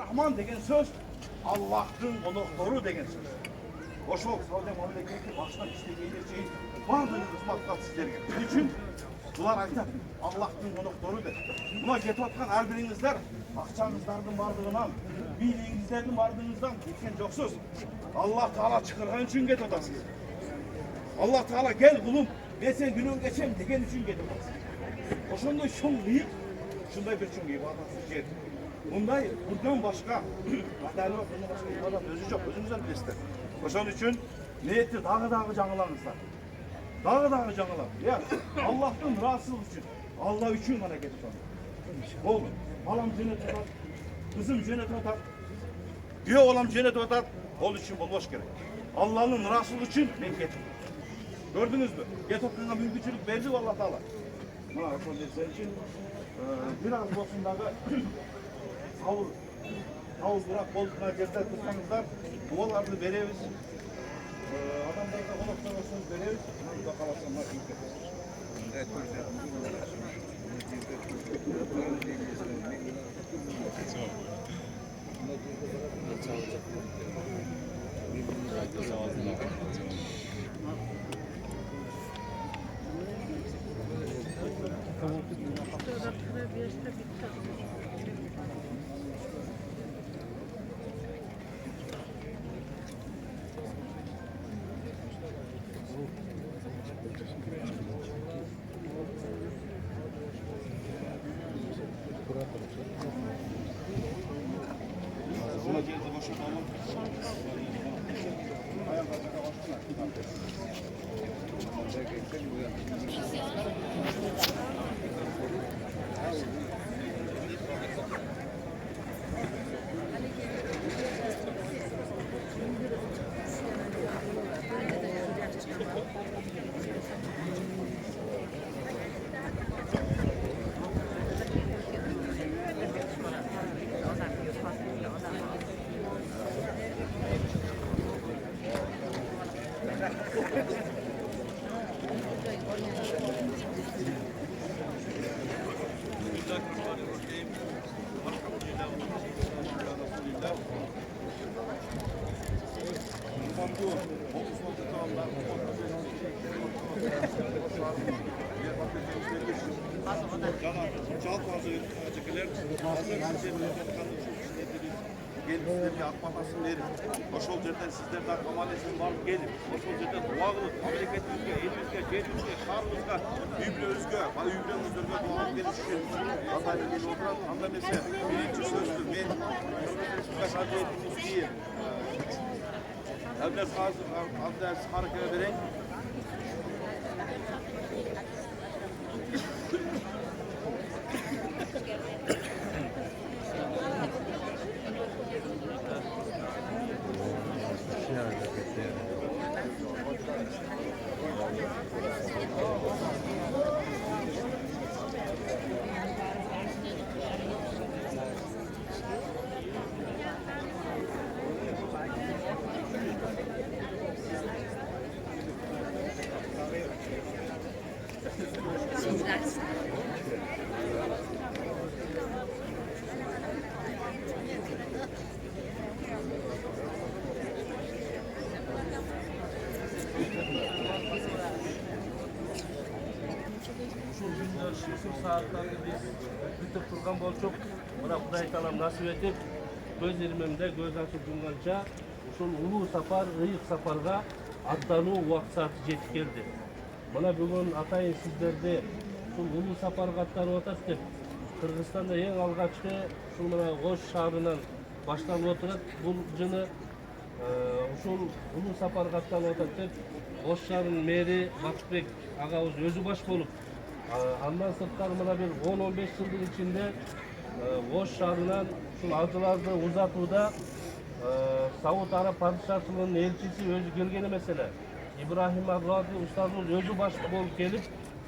Rahman degen söz Allah'ın konukları degen söz. Oşol savda memleketi baştan işlemeyle şeyin bardığın kısmatlar sizlerge. Bunun için bular aytат Allah'ın konukları der. Buna ketip atkan her birinizler akçanızlardan bardığından, biliğinizlerden bardığınızdan gitken joksuz. Allah Teala çıkargan için ketip atasınız. Allah Teala gel kulum, ben sen günün geçem degen için ketip atasınız. Oşonday şun bıyık, şunday bir şun ibadatsız yer. Bunday buradan başka, vataylı bak, bundan başka ibadat özü yok, özünüzden bilesizler. Oşon için niyetli dağı canılarınızlar. Dağı canılar. Ya Allah'tan razısız için, Allah için hareket edin. Oğlum, balam cennet atar, kızım cennet atar, diyor oğlum cennet atar, ol için bulmuş gerek. Allah'ın razısız için ben getirdim. Gördünüz mü? Getokluğuna mümkünçülük verdi Allah Teala. Bana Oşon sen için biraz olsun dağı savur bırak bolduklar yerler tutsanızlar, buvalarını veririz. Adamlarda kolaklar olsanız veririz. Burada kalasınlar ilk yapıyoruz. Evet, Buna geldi boşaltalım. Ayaklarına başlayalım. Gelin sizlerge atmatasın verin. Oşol yerden sizlerden amalesini varıp gelin. Oşol yerden dua kılıp, memleketimizge, elimizge, cehimizge, şarımızga, übre özgü, übremizlerge dua kılıp gelin. Hatayla gelin oturan, anda mesela birinci sözdür. Ben Respublika Adliyetimiz diyeyim. Abdest harekete vereyim. Şu saatlerde biz bitip turgan bolçuk, ona Kuday Talam nasip etip, göz ilmimde göz açıp yumgança, uşul ulu safar, ıyık safarga atlanуу wagt saati жетip keldi. Mana bugün atayın sizlerde uşul ulu safarga atlanıp atat dep, Kırgızstanda en algaçkı uşul mana Koç şahrынан başlanıp oturat. Bul jını uşul ulu safarga atlanıp atat dep, Koç şahrынын мэри Батышбек агабыз өзү баш болуп, andan sırtları mına bir 10-15 yılın içinde Koç şahrından şu altılarda uzatуда Saud Arap Padişahçılığının elçisi özü gelgeni mesele. İbrahim Arradı ustadımız özü baş bolup gelip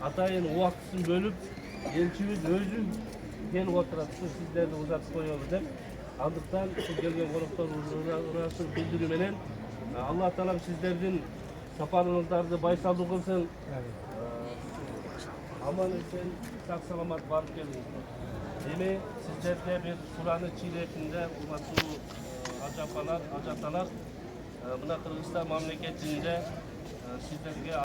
atayın uaktıсын bölüp elçimiz özü gelip oturat. Sizlerdi uzatıp koyuyoruz dep. Andıktan şu gelgen konuklar uğraşın bildirü menen Allah Teala sizlerden safarınızlarda baysaldı kılsın. Aman sen sağ salamat varıp geldiniz. Demi sizlerge bir Kur'an'ı çiğretinde umatı acapalar, acatalar. Buna Kırgızistan memleketinde sizlerge